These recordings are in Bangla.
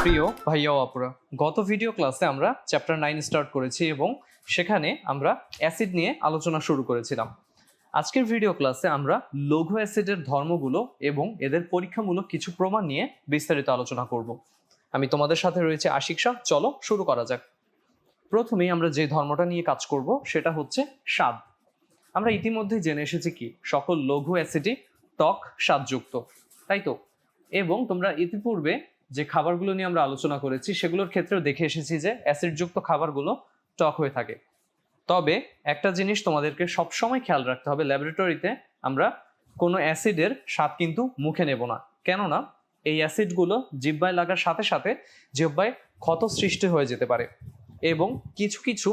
প্রিয় ভাইয়া ও আপুরা, গত ভিডিও ক্লাসে আমরা চ্যাপ্টার 9 স্টার্ট করেছি এবং সেখানে আমরা অ্যাসিড নিয়ে আলোচনা শুরু করেছিলাম। আজকের ভিডিও ক্লাসে আমরা লঘু অ্যাসিডের ধর্মগুলো এবং এদের পরীক্ষামূলক কিছু প্রমাণ নিয়ে বিস্তারিত আলোচনা করব। আমি তোমাদের সাথে রয়েছে আশিক শাহ। চলো শুরু করা যাক। প্রথমেই আমরা যে ধর্মটা নিয়ে কাজ করব সেটা হচ্ছে স্বাদ। আমরা ইতিমধ্যে জেনে এসেছি কি সকল লঘু অ্যাসিডই টক স্বাদযুক্ত, তাই তো? এবং তোমরা ইতিপূর্বে যে খাবারগুলো নিয়ে আমরা আলোচনা করেছি সেগুলোর ক্ষেত্রেও দেখে এসেছি যে অ্যাসিডযুক্ত খাবারগুলো টক হয়ে থাকে। তবে একটা জিনিস তোমাদেরকে সবসময় খেয়াল রাখতে হবে, ল্যাবরেটরিতে আমরা কোনো অ্যাসিডের স্বাদ কিন্তু মুখে নেব না, কেননা এই অ্যাসিডগুলো জিহ্বায় লাগার সাথে সাথে জিহ্বায় ক্ষত সৃষ্টি হয়ে যেতে পারে এবং কিছু কিছু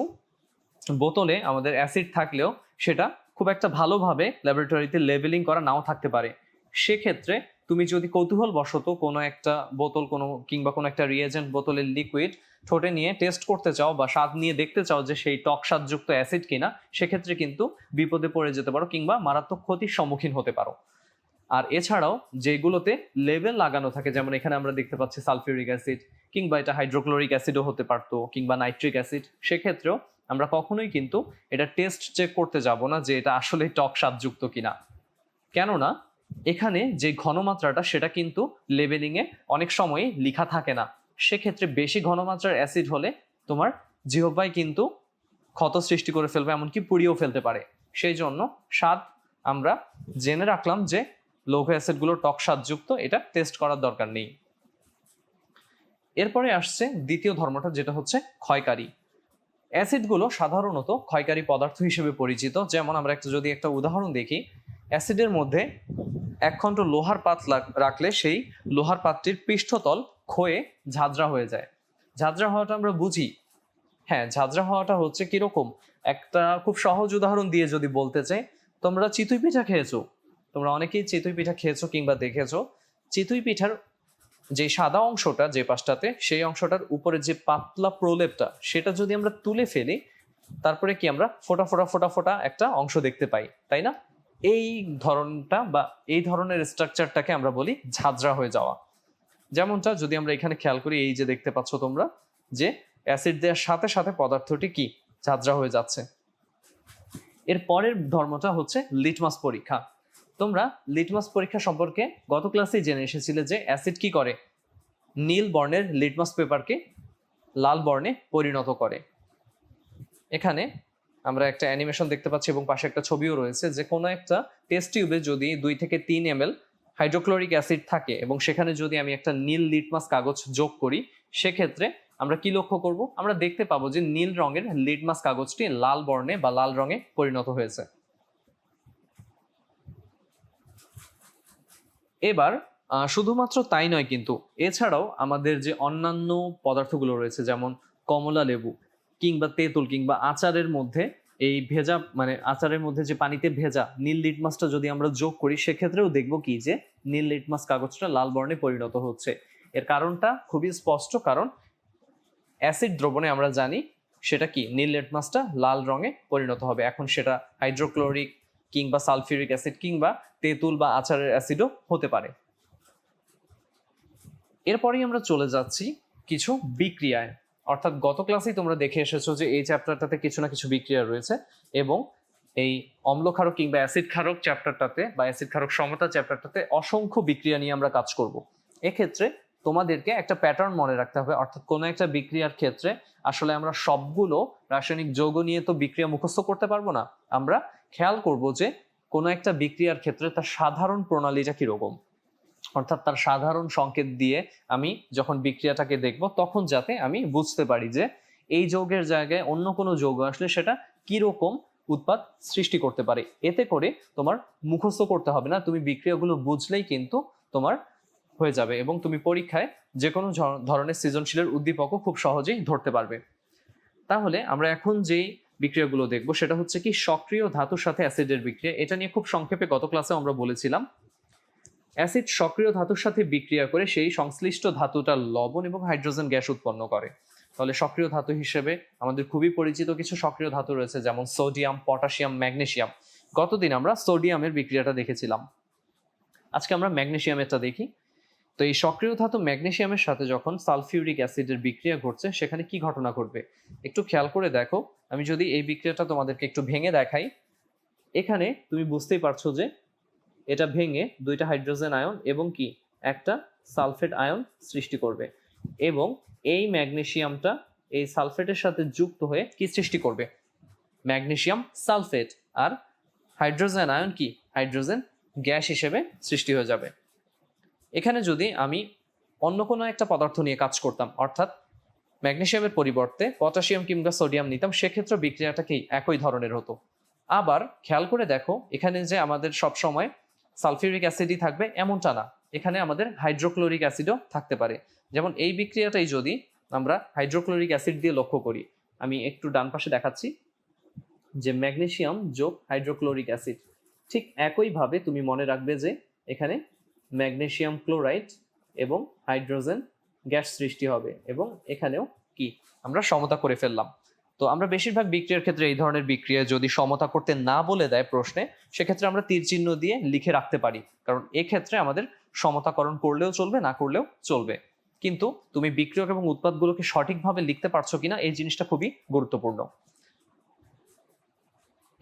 বোতলে আমাদের অ্যাসিড থাকলেও সেটা খুব একটা ভালোভাবে ল্যাবরেটরিতে লেবেলিং করা নাও থাকতে পারে। সেক্ষেত্রে তুমি যদি কৌতূহলবশত কোনো একটা বোতল কিংবা কোনো একটা রিয়েজেন্ট বোতলের লিকুইড ঠোঁটে নিয়ে টেস্ট করতে চাও বা স্বাদ নিয়ে দেখতে চাও যে সেই টক স্বাদযুক্ত অ্যাসিড কিনা, সেক্ষেত্রে কিন্তু বিপদে পড়ে যেতে পারো কিংবা মারাত্মক ক্ষতির সম্মুখীন হতে পারো। আর এছাড়াও যেগুলোতে লেবেল লাগানো থাকে, যেমন এখানে আমরা দেখতে পাচ্ছি সালফিউরিক অ্যাসিড, কিংবা এটা হাইড্রোক্লোরিক অ্যাসিডও হতে পারতো, কিংবা নাইট্রিক অ্যাসিড, সেক্ষেত্রেও আমরা কখনোই কিন্তু এটা টেস্ট চেক করতে যাব না যে এটা আসলে টক স্বাদযুক্ত কিনা, কেননা এখানে যে ঘনমাত্রাটা সেটা কিন্তু লেবেলিংয়ে অনেক সময় লেখা থাকে না। সেক্ষেত্রে বেশি ঘনমাত্রার অ্যাসিড হলে তোমার জিহ্বায় কিন্তু ক্ষত সৃষ্টি করে ফেলবে, এমনকি পুড়িয়েও ফেলতে পারে। সেই জন্য স্বাদ আমরা জেনে রাখলাম যে লঘু অ্যাসিডগুলো টক স্বাদযুক্ত, এটা টেস্ট করার দরকার নেই। এরপরে আসছে দ্বিতীয় ধর্মটা, যেটা হচ্ছে ক্ষয়কারী। অ্যাসিডগুলো সাধারণত ক্ষয়কারী পদার্থ হিসেবে পরিচিত। যেমন আমরা যদি একটা উদাহরণ দেখি, অ্যাসিডের মধ্যে একখণ্ড লোহার পাত রাখলে সেই লোহার পাতটির পৃষ্ঠতল ক্ষয়ে ঝাঁঝরা হয়ে যায়। ঝাঁঝরা হওয়াটা আমরা বুঝি, হ্যাঁ, ঝাঁঝরা হওয়াটা হচ্ছে কিরকম, একটা খুব সহজ উদাহরণ দিয়ে যদি বলতে চাই, তোমরা চিতই পিঠা খেয়েছো, তোমরা অনেকেই চিতই পিঠা খেয়েছো কিংবা দেখেছো। চিতই পিঠার যে সাদা অংশটা যে পাশটাতে, সেই অংশটার উপরে যে পাতলা প্রলেপটা, সেটা যদি আমরা তুলে ফেলি, তারপরে কি আমরা ফোটা ফোটা ফোটা ফোটা একটা অংশ দেখতে পাই, তাই না? এই ধরনটা বা এই ধরনের স্ট্রাকচারটাকে আমরা বলি ঝাঁঝরা হয়ে যাওয়া। যেমনটা যদি আমরা এখানে খেয়াল করি, এই যে দেখতে পাচ্ছ তোমরা যে অ্যাসিড দেওয়ার সাথে সাথে পদার্থটি কি ঝাঁঝরা হয়ে যাচ্ছে। এর পরের ধর্মটা হচ্ছে লিটমাস পরীক্ষা। তোমরা লিটমাস পরীক্ষা সম্পর্কে গত ক্লাসেই জেনে এসেছিলে যে অ্যাসিড কি করে, নীল বর্ণের লিটমাস পেপারকে লাল বর্ণে পরিণত করে। এখানে আমরা একটা অ্যানিমেশন দেখতে পাচ্ছি এবং পাশে একটা ছবিও রয়েছে, যে কোনো একটা টেস্ট টিউবে যদি 2 থেকে 3 ml হাইড্রোক্লোরিক অ্যাসিড থাকে এবং সেখানে যদি আমি একটা নীল লিটমাস কাগজ যোগ করি, সেক্ষেত্রে আমরা কি লক্ষ্য করব? আমরা দেখতে পাবো যে নীল রঙের লিটমাস কাগজটি লাল বর্ণে বা লাল রঙে পরিণত হয়েছে। এবার শুধুমাত্র তাই নয়, কিন্তু এছাড়াও আমাদের যে অন্যান্য পদার্থগুলো রয়েছে, যেমন কমলা লেবু কিংবা তেঁতুল কিংবা আচারের মধ্যে এই ভেজা, মানে আচারের মধ্যে যে পানিতে ভেজা নীল লিটমাসটা যদি আমরা যোগ করি, সেক্ষেত্রেও দেখবো কি যে নীল লিটমাস কাগজটা লাল বর্ণে পরিণত হচ্ছে। এর কারণটা খুবই স্পষ্ট, কারণ অ্যাসিড দ্রবণে আমরা জানি সেটা কি, নীল লিটমাসটা লাল রঙে পরিণত হবে। এখন সেটা হাইড্রোক্লোরিক কিংবা সালফিউরিক অ্যাসিড কিংবা তেঁতুল বা আচারের অ্যাসিডও হতে পারে। এরপরেই আমরা চলে যাচ্ছি কিছু বিক্রিয়ায়। অর্থাৎ গত ক্লাসেই তোমরা দেখে এসেছো যে এই চ্যাপ্টারটাতে কিছু না কিছু বিক্রিয়া রয়েছে, এবং এই অম্লক্ষারক কিংবা অ্যাসিড ক্ষারক চ্যাপ্টারটাতে বা অ্যাসিড ক্ষারক সমতা চ্যাপ্টারটাতে অসংখ্য বিক্রিয়া নিয়ে আমরা কাজ করব। এক্ষেত্রে তোমাদেরকে একটা প্যাটার্ন মনে রাখতে হবে, অর্থাৎ কোনো একটা বিক্রিয়ার ক্ষেত্রে আসলে আমরা সবগুলো রাসায়নিক যৌগ নিয়ে তো বিক্রিয়া মুখস্থ করতে পারবো না। আমরা খেয়াল করব যে কোনো একটা বিক্রিয়ার ক্ষেত্রে তার সাধারণ প্রণালীটা কিরকম, অর্থাৎ তার সাধারণ সংকেত দিয়ে আমি যখন বিক্রিয়াটাকে দেখব, তখন যাতে আমি বুঝতে পারি যে এই যৌগের জায়গায় অন্য কোনো যৌগ আসলে সেটা কিরকম উৎপাদ সৃষ্টি করতে পারে। এতে করে তোমার মুখস্থ করতে হবে না, তুমি বিক্রিয়াগুলো বুঝলেই কিন্তু তোমার হয়ে যাবে এবং তুমি পরীক্ষায় যে কোনো ধরনের সৃজনশীলের উদ্দীপকও খুব সহজেই ধরতে পারবে। তাহলে আমরা এখন যেই বিক্রিয়াগুলো দেখব সেটা হচ্ছে কি সক্রিয় ধাতুর সাথে অ্যাসিডের বিক্রিয়া। এটা নিয়ে খুব সংক্ষেপে গত ক্লাসে আমরা বলেছিলাম, অ্যাসিড সক্রিয় ধাতুর সাথে বিক্রিয়া করে সেই সংশ্লিষ্ট ধাতুটা লবণ এবং হাইড্রোজেন গ্যাস উৎপন্ন করে। তাহলে সক্রিয় ধাতু হিসেবে আমাদের খুবই পরিচিত কিছু সক্রিয় ধাতু রয়েছে, যেমন সোডিয়াম, পটাশিয়াম, ম্যাগনেসিয়াম। গতদিন আমরা সোডিয়ামের বিক্রিয়াটা দেখেছিলাম, আজকে আমরা ম্যাগনেসিয়ামেরটা দেখি। তো এই সক্রিয় ধাতু ম্যাগনেসিয়ামের সাথে যখন সালফিউরিক অ্যাসিডের বিক্রিয়া ঘটছে সেখানে কি ঘটনা ঘটবে একটু খেয়াল করে দেখো। আমি যদি এই বিক্রিয়াটা তোমাদেরকে একটু ভেঙে দেখাই, এখানে তুমি বুঝতেই পারছো যে এটা ভেঙে দুইটা হাইড্রোজেন আয়ন এবং কি একটা সালফেট আয়ন সৃষ্টি করবে, এবং এই ম্যাগনেসিয়ামটা এই সালফেটের সাথে যুক্ত হয়ে কি সৃষ্টি করবে, ম্যাগনেসিয়াম সালফেট, আর হাইড্রোজেন আয়ন কি হাইড্রোজেন গ্যাস হিসেবে সৃষ্টি হয়ে যাবে। এখানে যদি আমি অন্য কোনো একটা পদার্থ নিয়ে কাজ করতাম, অর্থাৎ ম্যাগনেসিয়ামের পরিবর্তে পটাশিয়াম কিংবা সোডিয়াম নিতাম, সেক্ষেত্রে বিক্রিয়াটা কি একই ধরনের হতো। আবার খেয়াল করে দেখো, এখানে যে আমাদের সব সময় সালফিউরিক অ্যাসিডই থাকবে এমনটা না, এখানে আমাদের হাইড্রোক্লোরিক অ্যাসিডও থাকতে পারে। যেমন এই বিক্রিয়াটাই যদি আমরা হাইড্রোক্লোরিক অ্যাসিড দিয়ে লক্ষ্য করি, আমি একটু ডান পাশে দেখাচ্ছি যে ম্যাগনেসিয়াম যোগ হাইড্রোক্লোরিক অ্যাসিড, ঠিক একইভাবে তুমি মনে রাখবে যে এখানে ম্যাগনেসিয়াম ক্লোরাইড এবং হাইড্রোজেন গ্যাস সৃষ্টি হবে, এবং এখানেও কি আমরা সমতা করে ফেললাম। তো আমরা বেশিরভাগ বিক্রিয়ার ক্ষেত্রে এই ধরনের বিক্রিয়া যদি সমতা করতে না বলে দেয় প্রশ্নে, সেক্ষেত্রে আমরা তীর চিহ্ন দিয়ে লিখে রাখতে পারি, কারণ এক্ষেত্রে আমাদের সমতাকরণ করলেও চলবে, না করলেও চলবে। কিন্তু তুমি বিক্রিয়ক এবং উৎপাদগুলোকে সঠিকভাবে লিখতে পারছো কিনা এই জিনিসটা খুবই গুরুত্বপূর্ণ।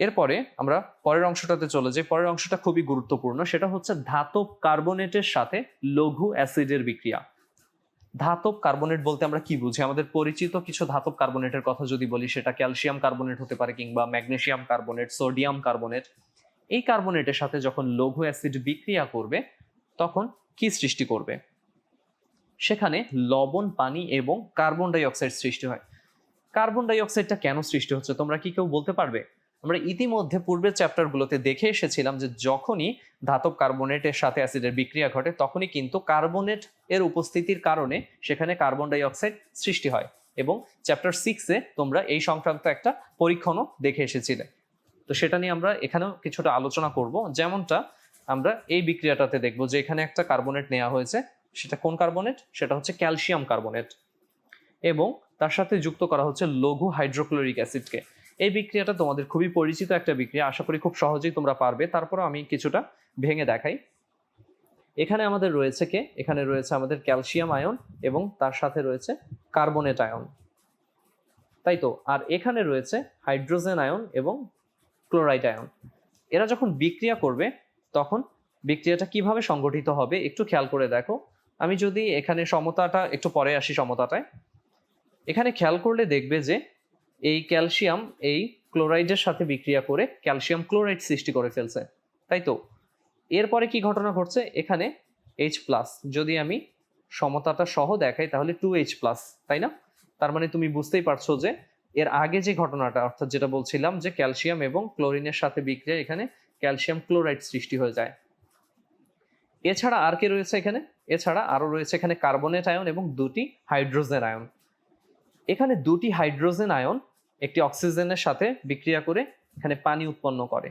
এরপরে আমরা পরের অংশটাতে চলে যাই। পরের অংশটা খুবই গুরুত্বপূর্ণ, সেটা হচ্ছে ধাতব কার্বনেটের সাথে লঘু অ্যাসিডের বিক্রিয়া। ধাতব কার্বনেট বলতে আমরা কি বুঝি? আমাদের পরিচিত কিছু ধাতব কার্বনেটের কথা যদি বলি, সেটা ক্যালসিয়াম কার্বনেট হতে পারে, কিংবা ম্যাগনেসিয়াম কার্বনেট, সোডিয়াম কার্বনেট। এই কার্বনেটের সাথে যখন লঘু অ্যাসিড বিক্রিয়া করবে তখন কি সৃষ্টি করবে? সেখানে লবণ, পানি এবং কার্বন ডাই অক্সাইড সৃষ্টি হয়। কার্বন ডাই অক্সাইডটা কেন সৃষ্টি হচ্ছে তোমরা কি কেউ বলতে পারবে? আমরা ইতিমধ্যে পূর্বের চ্যাপ্টারগুলোতে দেখে এসেছিলাম যে যখনই ধাতব কার্বনেটের সাথে অ্যাসিডের বিক্রিয়া ঘটে তখনই কিন্তু কার্বনেট এর উপস্থিতির কারণে সেখানে কার্বন ডাই অক্সাইড সৃষ্টি হয়, এবং চ্যাপ্টার 6-এ তোমরা এই সংক্রান্ত একটা পরীক্ষণও দেখে এসেছিলে। তো সেটা নিয়ে আমরা এখানেও কিছুটা আলোচনা করব। যেমনটা আমরা এই বিক্রিয়াটাতে দেখবো যে এখানে একটা কার্বনেট নেওয়া হয়েছে, সেটা কোন কার্বনেট? সেটা হচ্ছে ক্যালসিয়াম কার্বনেট, এবং তার সাথে যুক্ত করা হচ্ছে লঘু হাইড্রোক্লোরিক অ্যাসিডকে। এই বিক্রিয়াটা তোমাদের খুবই পরিচিত একটা বিক্রিয়া, আশা করি খুব সহজেই তোমরা পারবে। তারপরও আমি কিছুটা ভেঙে দেখাই। এখানে আমাদের রয়েছে কে? এখানে রয়েছে আমাদের ক্যালসিয়াম আয়ন এবং তার সাথে রয়েছে কার্বনেট আয়ন, তাই তো। আর এখানে রয়েছে হাইড্রোজেন আয়ন এবং ক্লোরাইড আয়ন। এরা যখন বিক্রিয়া করবে তখন বিক্রিয়াটা কিভাবে সংগঠিত হবে একটু খেয়াল করে দেখো। আমি যদি এখানে সমতাটা একটু পরে আসি, সমতাটায় এখানে খেয়াল করলে দেখবে যে এই ক্যালসিয়াম এই ক্লোরাইডের সাথে বিক্রিয়া করে ক্যালসিয়াম ক্লোরাইড সৃষ্টি করে ফেলছে, তাই তো। এরপরে কি ঘটনা ঘটছে? এখানে H+, যদি আমি সমতাটা সহ দেখাই তাহলে 2H+, তাই না? তার মানে তুমি বুঝতেই পারছো যে এর আগে যে ঘটনাটা, অর্থাৎ যেটা বলছিলাম যে ক্যালসিয়াম এবং ক্লোরিনের সাথে বিক্রিয়া, এখানে ক্যালসিয়াম ক্লোরাইড সৃষ্টি হয়ে যায়। এছাড়া আর কে রয়েছে এখানে? এছাড়া আরো রয়েছে এখানে কার্বনেট আয়ন এবং দুটি হাইড্রোজেন আয়ন। এখানে দুটি হাইড্রোজেন আয়ন একটি অক্সিজেনের সাথে বিক্রিয়া করে এখানে পানি উৎপন্ন করে।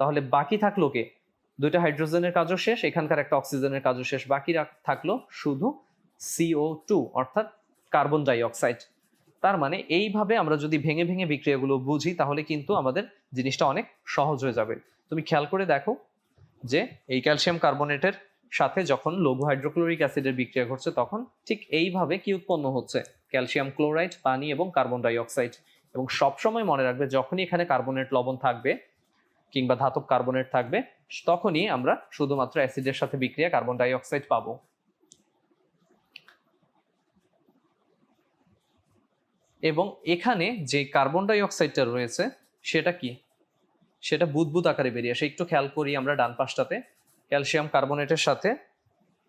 তাহলে বাকি থাকলো কে? দুইটা হাইড্রোজেনের কাজও শেষ, এখানকার একটা অক্সিজেনের কাজও শেষ, বাকি থাকলো শুধু CO2 অর্থাৎ কার্বন ডাই অক্সাইড। তার মানে এইভাবে আমরা যদি ভেঙে ভেঙে বিক্রিয়াগুলো বুঝি তাহলে কিন্তু আমাদের জিনিসটা অনেক সহজ হয়ে যাবে। তুমি খেয়াল করে দেখো যে এই ক্যালসিয়াম কার্বনেটের সাথে যখন লঘু হাইড্রোক্লোরিক অ্যাসিডের বিক্রিয়া ঘটছে তখন ঠিক এইভাবে কি উৎপন্ন হচ্ছে? ক্যালসিয়াম ক্লোরাইড, পানি এবং কার্বন ডাই অক্সাইড। এবং সবসময় মনে রাখবে যখনই এখানে কার্বনেট লবণ থাকবে কিংবা ধাতব কার্বনেট থাকবে তখনই আমরা শুধুমাত্র অ্যাসিডের সাথে বিক্রিয়া কার্বন ডাই অক্সাইড পাবো। এবং এখানে যে কার্বন ডাই অক্সাইডটা রয়েছে সেটা কি? সেটা বুদবুদ আকারে বেরিয়ে আসে। একটু খেয়াল করি আমরা ডান পাশটাতে, ক্যালসিয়াম কার্বনেটের সাথে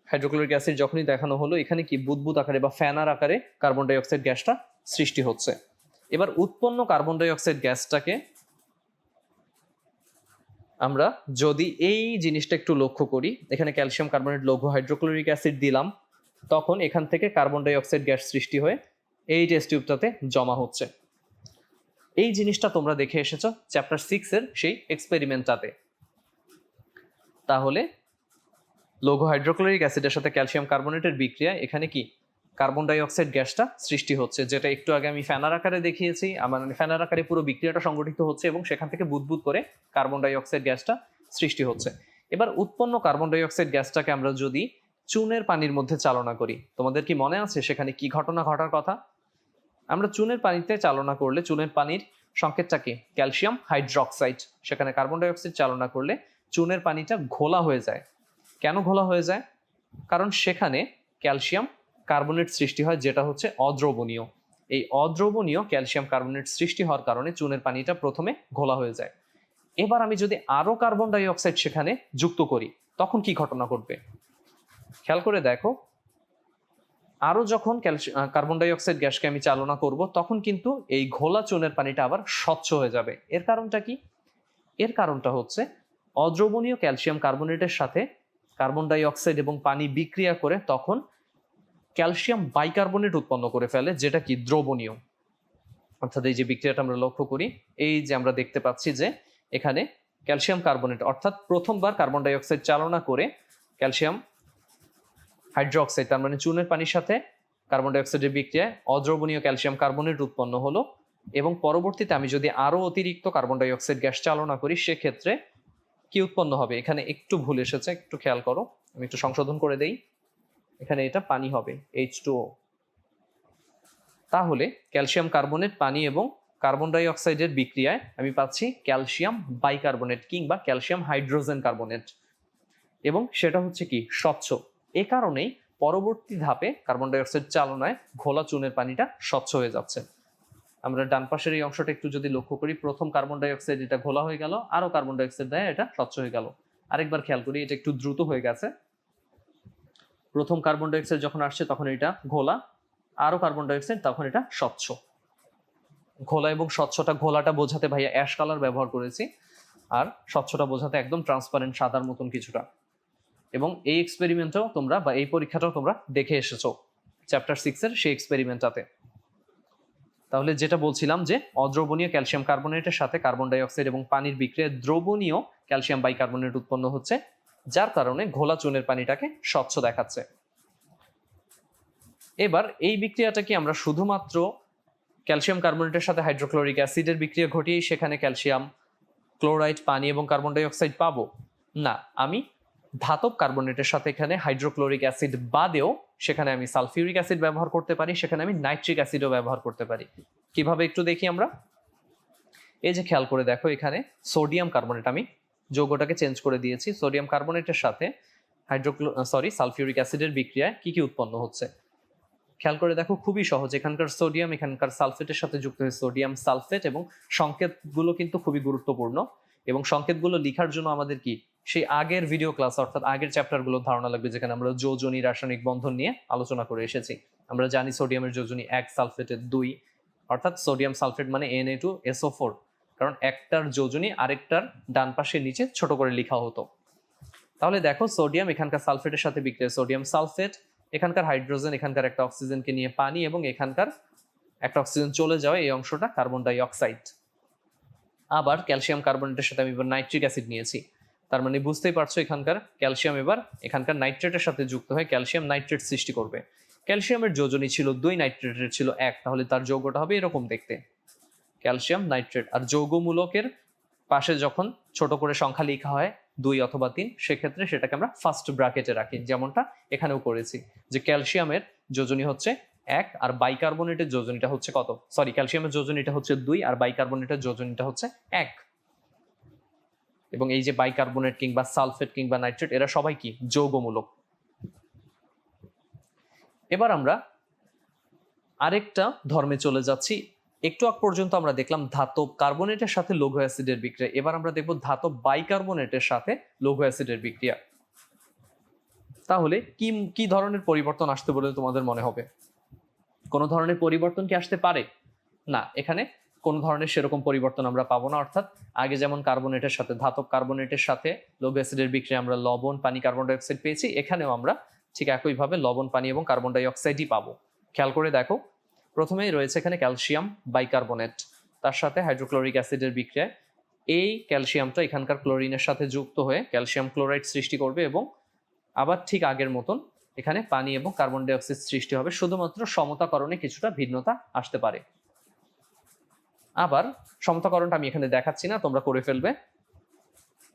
হাইড্রোক্লোরিক অ্যাসিড যখনই দেখানো হলো, এখানে কি বুদবুদ আকারে বা ফ্যানার আকারে কার্বন ডাই অক্সাইড গ্যাসটা সৃষ্টি হচ্ছে। এবার উৎপন্ন কার্বন ডাই অক্সাইড গ্যাসটাকে আমরা যদি এই জিনিসটা একটু লক্ষ্য করি, এখানে ক্যালসিয়াম কার্বনেট লঘু হাইড্রোক্লোরিক অ্যাসিড দিলাম, তখন এখান থেকে কার্বন ডাই অক্সাইড গ্যাস সৃষ্টি হয়ে এই টেস্ট টিউবটাতে জমা হচ্ছে। এই জিনিসটা তোমরা দেখে এসেছো চ্যাপ্টার 6-এর সেই এক্সপেরিমেন্টটাতে। তাহলে লঘু হাইড্রোক্লোরিক অ্যাসিডের সাথে ক্যালসিয়াম কার্বনেটের বিক্রিয়া এখানে কি কার্বন ডাই অক্সাইড গ্যাসটা সৃষ্টি হচ্ছে, যেটা একটু আগে আমি ফ্যানার আকারে দেখিয়েছি। আমার ফ্যানার আকারে পুরো বিক্রিয়াটা সংগঠিত হচ্ছে এবং সেখান থেকে বুদবুদ করে কার্বন ডাই অক্সাইড গ্যাসটা সৃষ্টি হচ্ছে। এবার উৎপন্ন কার্বন ডাই অক্সাইড গ্যাসটাকে আমরা যদি চুনের পানির মধ্যে চালনা করি। তোমাদের কি মনে আছে সেখানে কি ঘটনা ঘটার কথা? আমরা চুনের পানিতে চালনা করলে চুনের পানির সংকেতটা কি? Calcium hydroxide. সেখানে কার্বন ডাই অক্সাইড চালনা করলে চুনের পানিটা ঘোলা হয়ে যায়। কেন ঘোলা হয়ে যায়? কারণ সেখানে ক্যালসিয়াম কার্বনেট সৃষ্টি হয়, যেটা হচ্ছে অদ্রবণীয়। এই অদ্রবণীয় ক্যালসিয়াম কার্বনেট সৃষ্টি হওয়ার কারণে চুনের পানিটা প্রথমে ঘোলা হয়ে যায়। এবার আমি যদি আরো কার্বন ডাই অক্সাইড সেখানে যুক্ত করি, তখন কি ঘটনা ঘটবে? খেয়াল করে দেখো, আরো যখন কার্বন ডাই অক্সাইড গ্যাসকে আমি চালনা করব, তখন কিন্তু এই ঘোলা চুনের পানিটা আবার স্বচ্ছ হয়ে যাবে। এর কারণটা কি? এর কারণটা হচ্ছে অদ্রবণীয় ক্যালসিয়াম কার্বনেটের সাথে কার্বন ডাই অক্সাইড এবং পানি বিক্রিয়া করে তখন ক্যালসিয়াম বাইকার্বনেট উৎপন্ন করে ফেলে, যেটা কি দ্রবণীয়। অর্থাৎ এই যে বিক্রিয়াটা আমরা লক্ষ্য করি, এই যে আমরা দেখতে পাচ্ছি যে এখানে ক্যালসিয়াম কার্বনেট, অর্থাৎ প্রথমবার কার্বন ডাই অক্সাইড চালনা করে ক্যালসিয়াম হাইড্রোক্সাইড, তার মানে চুনের পানির সাথে কার্বন ডাই অক্সাইডের বিক্রিয়ায় অদ্রবণীয় ক্যালসিয়াম কার্বনেট উৎপন্ন হলো। এবং পরবর্তীতে আমি যদি আরো অতিরিক্ত কার্বন ডাই অক্সাইড গ্যাস চালনা করি, সেক্ষেত্রে কি উৎপন্ন হবে? এখানে একটু ভুল এসেছে, একটু খেয়াল করো, আমি একটু সংশোধন করে দেই। এখানে এটা পানি হবে, H2O। তাহলে ক্যালসিয়াম কার্বনেট, পানি এবং কার্বন ডাই অক্সাইডের বিক্রিয়ায় আমি পাচ্ছি ক্যালসিয়াম বাইকার্বনেট কিংবা ক্যালসিয়াম হাইড্রোজেন কার্বনেট, এবং সেটা হচ্ছে কি? স্বচ্ছ। এ কারণেই পরবর্তী ধাপে কার্বন ডাই অক্সাইড চালনায় ঘোলা চুনের পানিটা স্বচ্ছ হয়ে যাচ্ছে। আমরা ডান পাশের এই অংশটা একটু যদি লক্ষ্য করি, প্রথম কার্বন ডাই অক্সাইড এটা ঘোলা হয়ে গেল, আরো কার্বন ডাই অক্সাইড দেয়, এটা স্বচ্ছ হয়ে গেল। আরেকবার খেয়াল করি, এটা একটু দ্রুত হয়ে গেছে। প্রথম কার্বন ডাই অক্সাইড যখন আসছে তখন এটা ঘোলা, আরো কার্বন ডাই অক্সাইড, তখন এটা স্বচ্ছ। ঘোলা এবং স্বচ্ছটা, ঘোলাটা বোঝাতে ভাইয়া অ্যাশ কালার ব্যবহার করেছি, আর স্বচ্ছটা বোঝাতে একদম ট্রান্সপারেন্ট সাদার মতন কিছুটা। এবং এই এক্সপেরিমেন্টটাও তোমরা, বা এই পরীক্ষাটাও তোমরা দেখে এসেছো চ্যাপ্টার 6 এর সেই এক্সপেরিমেন্টটাতে। তাহলে যেটা বলছিলাম যে অদ্রবণীয় ক্যালসিয়াম কার্বনেটের সাথে কার্বন ডাই অক্সাইড এবং পানির বিক্রিয়ায় দ্রবণীয় ক্যালসিয়াম বাইকার্বনেট উৎপন্ন হচ্ছে, যার কারণে ঘোলা চুনের পানিটাকে স্বচ্ছ দেখাচ্ছে। এবার এই বিক্রিয়াটা কি আমরা শুধুমাত্র ক্যালসিয়াম কার্বনেটের সাথে হাইড্রোক্লোরিক অ্যাসিডের বিক্রিয়া ঘটিয়ে সেখানে ক্যালসিয়াম ক্লোরাইড, পানি এবং কার্বন ডাই অক্সাইড পাবো? না, আমি ধাতব কার্বনেটের সাথে এখানে হাইড্রোক্লোরিক অ্যাসিড বাদেও সেখানে আমি সালফিউরিক অ্যাসিড ব্যবহার করতে পারি, সেখানে আমি নাইট্রিক অ্যাসিডও ব্যবহার করতে পারি। কিভাবে একটু দেখি আমরা। এই যে খেয়াল করে দেখো, এখানে সোডিয়াম কার্বনেট, আমি যৌগটাকে চেঞ্জ করে দিয়েছি। সোডিয়াম কার্বনেটের সাথে সালফিউরিক অ্যাসিডের বিক্রিয়ায় কি কি উৎপন্ন হচ্ছে খেয়াল করে দেখো, খুবই সহজ। এখানকার সোডিয়াম এখানকার সালফেটের সাথে যুক্ত হয়ে সোডিয়াম সালফেট, এবং সংকেতগুলো কিন্তু খুবই গুরুত্বপূর্ণ। এবং সংকেতগুলো লেখার জন্য আমাদের কি সেই আগের ভিডিও ক্লাস, অর্থাৎ আগের চ্যাপ্টারগুলো ধারণা লাগবে, যেখানে আমরা যোজনী রাসায়নিক বন্ধন নিয়ে আলোচনা করে এসেছি। আমরা জানি সোডিয়ামের যোজনী 1, সালফেটের 2, অর্থাৎ সোডিয়াম সালফেট মানে Na2SO4, কারণ একটার যোজনী আরেকটার ডান পাশের নিচে ছোট করে লেখা হতো। তাহলে দেখো, সোডিয়াম এখানকার সালফেটের সাথে বিক্রিয়া সোডিয়াম সালফেট, এখানকার হাইড্রোজেন এখানকার একটা অক্সিজেনকে নিয়ে পানি, এবং এখানকার একটা অক্সিজেন চলে যাওয়া, এই অংশটা কার্বন ডাই অক্সাইড। আবার ক্যালসিয়াম কার্বনেটের সাথে আমি এবার নাইট্রিক অ্যাসিড নিয়েছি, তার মানে বুঝতেই পারছো এখানকার ক্যালসিয়াম এবার এখানকার নাইট্রেটের সাথে যুক্ত হয়ে ক্যালসিয়াম নাইট্রেট সৃষ্টি করবে। ক্যালসিয়ামের যোজনী ছিল 2, নাইট্রেটের ছিল 1, তাহলে তার যৌগটা হবে এরকম দেখতে, ক্যালসিয়াম নাইট্রেট। আর যৌগমূলকের পাশে যখন ছোট করে সংখ্যা লেখা হয় 2 অথবা 3, সেক্ষেত্রে সেটাকে আমরা ফার্স্ট ব্র্যাকেটে রাখি, যেমনটা এখানেও করেছি, যে ক্যালসিয়ামের যোজনী হচ্ছে 1 আর বাইকার্বনেটের যোজনীটা হচ্ছে কত? ক্যালসিয়ামের যোজনীটা হচ্ছে 2 আর বাইকার্বনেটের যোজনীটা হচ্ছে 1। এবং এই যে বাইকার্বনেট কিংবা সালফেট কিংবা নাইট্রেট, এরা সবাই কি? যৌগমূলক। এবার আমরা আরেকটা ধর্মে চলে যাচ্ছি। একটু আগ পর্যন্ত আমরা দেখলাম ধাতব কার্বনেটের সাথে লৌহ অ্যাসিডের বিক্রিয়া, এবার আমরা দেখব ধাতব বাইকার্বনেটের সাথে লৌহ অ্যাসিডের বিক্রিয়া। তাহলে কি কি ধরনের পরিবর্তন আসতে বলে তোমাদের মনে হবে? কোনো ধরনের পরিবর্তন কি আসতে পারে? না, এখানে কোনো ধরনের সেরকম পরিবর্তন আমরা পাবো না। অর্থাৎ আগে যেমন কার্বনেটের সাথে, ধাতব কার্বনেটের সাথে লৌহ অ্যাসিডের বিক্রিয়া আমরা লবণ, পানি, কার্বন ডাই অক্সাইড পেয়েছি, এখানেও আমরা ঠিক একইভাবে লবণ, পানি এবং কার্বন ডাই অক্সাইডই পাবো। খেয়াল করে দেখো, প্রথমেই রয়েছে এখানে ক্যালসিয়াম বাইকার্বনেট, তার সাথে হাইড্রোক্লোরিক অ্যাসিডের বিক্রিয়ায় এই ক্যালসিয়ামটা এখানকার ক্লোরিনের সাথে যুক্ত হয়ে ক্যালসিয়াম ক্লোরাইড সৃষ্টি করবে, এবং আবার ঠিক আগের মতন এখানে পানি এবং কার্বন ডাই অক্সাইড সৃষ্টি হবে, শুধুমাত্র সমতাকরণে কিছুটা ভিন্নতা আসতে পারে। আবার সমতাকরণটা আমি এখানে দেখাচ্ছি না, তোমরা করে ফেলবে।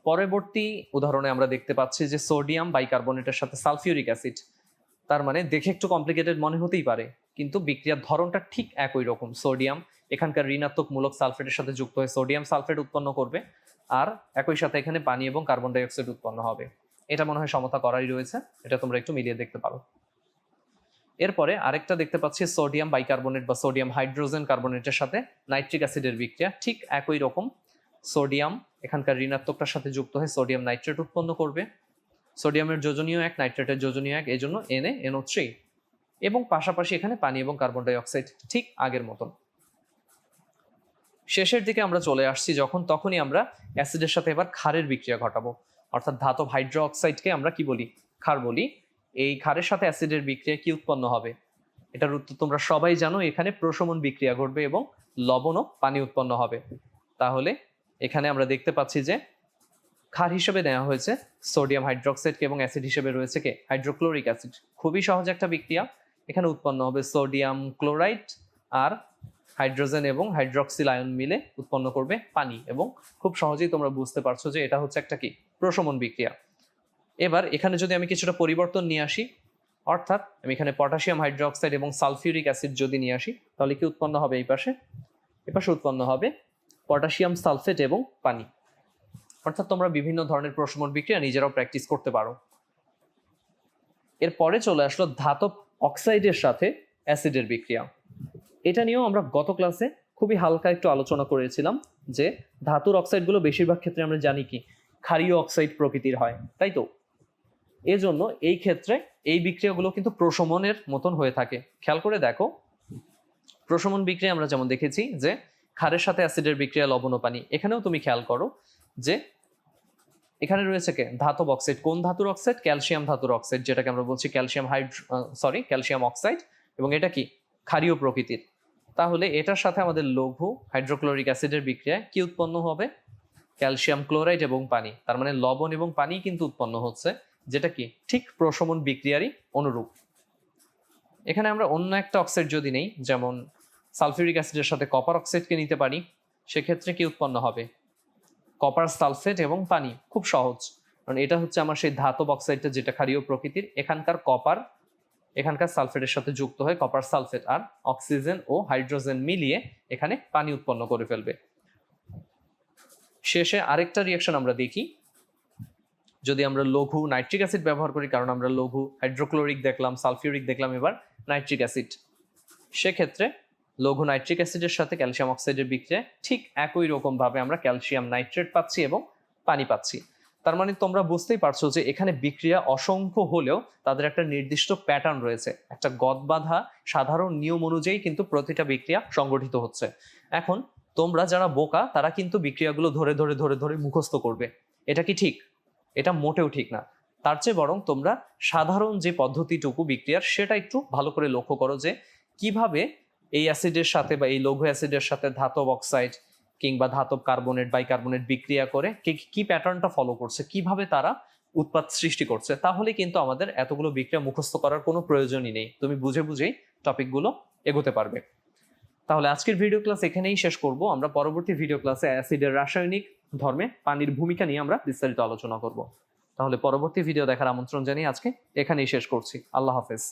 পরবর্তী উদাহরণে আমরা দেখতে পাচ্ছি যে সোডিয়াম বাইকার্বনেটের সাথে সালফিউরিক অ্যাসিড। তার মানে দেখে একটু কমপ্লিকেটেড মনে হতেই পারে, কিন্তু বিক্রিয়ার ধরনটা ঠিক একই রকম। সোডিয়াম এখানকার ঋণাত্মক মূলক সালফেটের সাথে যুক্ত হয়ে সোডিয়াম সালফেট উৎপন্ন করবে, আর একই সাথে এখানে পানি এবং কার্বন ডাই অক্সাইড উৎপন্ন হবে। এটা মনে হয় সমতা করাই রয়েছে, এটা তোমরা একটু মিলিয়ে দেখতে পারো। এরপরে আরেকটা দেখতে পাচ্ছি সোডিয়াম বাইকার্বনেট বা সোডিয়াম হাইড্রোজেন কার্বনেটের সাথে নাইট্রিক অ্যাসিডের বিক্রিয়া ঠিক একই রকম। সোডিয়াম এখানকার ঋণাত্মকটার সাথে যুক্ত হয়ে সোডিয়াম নাইট্রেট উৎপন্ন করবে। সোডিয়ামের যোজনীয় এক, নাইট্রেটের যোজনীয় এক, এই জন্য NaNO3, এবং পাশাপাশি এখানে পানি এবং কার্বন ডাই অক্সাইড ঠিক আগের মতন। শেষের দিকে আমরা চলে আসছি যখন, তখনই আমরা অ্যাসিডের সাথে এবার ক্ষারের বিক্রিয়া ঘটাবো, অর্থাৎ ধাতব হাইড্রো অক্সাইডকে আমরা কি বলি? ক্ষার বলি। এই ক্ষারের সাথে অ্যাসিডের বিক্রিয়া কি উৎপন্ন হবে? এটার উত্তর তোমরা সবাই জানো, এখানে প্রশমন বিক্রিয়া ঘটবে এবং লবণ ও পানি উৎপন্ন হবে। তাহলে এখানে আমরা দেখতে পাচ্ছি যে ক্ষার হিসেবে নেওয়া হয়েছে সোডিয়াম হাইড্রোক্সাইডকে এবং অ্যাসিড হিসেবে রয়েছে কে? Hydrochloric acid. খুবই সহজ একটা বিক্রিয়া। এখানে উৎপন্ন হবে সোডিয়াম ক্লোরাইড আর হাইড্রোজেন এবং হাইড্রক্সিল আয়ন মিলে উৎপন্ন করবে পানি, এবং খুব সহজেই তোমরা বুঝতে পারছো যে এটা হচ্ছে একটা কি? প্রশমন বিক্রিয়া। এবার এখানে যদি আমি কিছুটা পরিবর্তন নিয়ে আসি, অর্থাৎ আমি এখানে পটাশিয়াম হাইড্রোক্সাইড এবং সালফিউরিক অ্যাসিড যদি নিয়ে আসি, তাহলে কি উৎপন্ন হবে? এই পাশে উৎপন্ন হবে পটাশিয়াম সালফেট এবং পানি। অর্থাৎ তোমরা বিভিন্ন ধরনের প্রশমন বিক্রিয়া নিজেরাও প্র্যাকটিস করতে পারো। এরপরে চলে আসলো ধাতব অক্সাইডের সাথে অ্যাসিডের বিক্রিয়া। এটা নিয়েও আমরা গত ক্লাসে খুবই হালকা একটু আলোচনা করেছিলাম যে ধাতুর অক্সাইডগুলো বেশিরভাগ ক্ষেত্রে আমরা জানি কি ক্ষারীয় অক্সাইড প্রকৃতির হয়, তাই তো? এজন্য এই ক্ষেত্রে এই বিক্রিয়াগুলো কিন্তু প্রশমনের মতন হয়ে থাকে। খেয়াল করে দেখো, প্রশমন বিক্রিয়া আমরা যেমন দেখেছি যে ক্ষারের সাথে অ্যাসিডের বিক্রিয়া লবণ ও পানি, এখানেও তুমি খেয়াল করো যে এখানে রয়েছে কে? ধাতব অক্সাইড। কোন ধাতুর অক্সাইড? ক্যালসিয়াম ধাতুর অক্সাইড, যেটাকে আমরা বলছি ক্যালসিয়াম অক্সাইড, এবং এটা কি ক্ষারীয় প্রকৃতির। তাহলে এটার সাথে আমাদের লঘু হাইড্রোক্লোরিক অ্যাসিডের বিক্রিয়ায় কি উৎপন্ন হবে? ক্যালসিয়াম ক্লোরাইড এবং পানি। তার মানে লবণ এবং পানি কিন্তু উৎপন্ন হচ্ছে, যেটা কি ঠিক প্রশমন বিক্রিয়ারই অনুরূপ। এখানে আমরা অন্য একটা অক্সাইড যদি নেই, যেমন সালফিউরিক অ্যাসিডের সাথে কপার অক্সাইডকে নিতে পারি, সেক্ষেত্রে কি উৎপন্ন হবে? কপার সালফেট এবং পানি। খুব সহজ, কারণ এটা হচ্ছে আমার সেই ধাতব অক্সাইডটা যেটা ক্ষারীয় প্রকৃতির। এখানকার কপার এখানকার সালফেটের সাথে যুক্ত হয়ে কপার সালফেট আর অক্সিজেন ও হাইড্রোজেন মিলিয়ে এখানে পানি উৎপন্ন করে ফেলবে। শেষে আরেকটা রিঅ্যাকশন আমরা দেখি, যদি আমরা লঘু নাইট্রিক অ্যাসিড ব্যবহার করি, কারণ আমরা লঘু হাইড্রোক্লোরিক দেখলাম, সালফিউরিক দেখলাম, এবার নাইট্রিক অ্যাসিড। সেক্ষেত্রে লঘু নাইট্রিক অ্যাসিডের সাথে ক্যালসিয়াম অক্সাইডের বিক্রিয়ায় ঠিক একই রকম ভাবে আমরা ক্যালসিয়াম নাইট্রেট পাচ্ছি এবং পানি পাচ্ছি। তার মানে তোমরা বুঝতেই পারছো যে এখানে বিক্রিয়া অসংখ্য হলেও তাদের একটা নির্দিষ্ট প্যাটার্ন রয়েছে, একটা গদবাঁধা সাধারণ নিয়ম অনুযায়ী কিন্তু প্রতিটা বিক্রিয়া সংগঠিত হচ্ছে। এখন তোমরা যারা বোকা, তারা কিন্তু বিক্রিয়াগুলো ধরে ধরে ধরে ধরে মুখস্থ করবে। এটা কি ঠিক? এটা মোটেও ঠিক না। তার চেয়ে বরং তোমরা সাধারণ যে পদ্ধতিটুকু বিক্রিয়ার, সেটা একটু ভালো করে লক্ষ্য করো যে কিভাবে এই অ্যাসিডের সাথে বা এই লঘু অ্যাসিডের সাথে ধাতব অক্সাইড কিংবা ধাতব কার্বনেট বাইকার্বনেট বিক্রিয়া করে কি প্যাটার্নটা ফলো করছে, কিভাবে তারা উৎপাদ সৃষ্টি করছে। তাহলে কিন্তু আমাদের এতগুলো বিক্রিয়া মুখস্থ করার কোনো প্রয়োজনই নেই, তুমি বুঝে বুঝেই টপিকগুলো এগোতে পারবে। তাহলে আজকের ভিডিও ক্লাস এখানেই শেষ করব। আমরা পরবর্তী ভিডিও ক্লাসে অ্যাসিডের রাসায়নিক ধর্মে পানির ভূমিকা নিয়ে আমরা বিস্তারিত আলোচনা করব। তাহলে পরবর্তী ভিডিও দেখার আমন্ত্রণ জানিয়ে আজকে এখানেই শেষ করছি। আল্লাহ হাফেজ।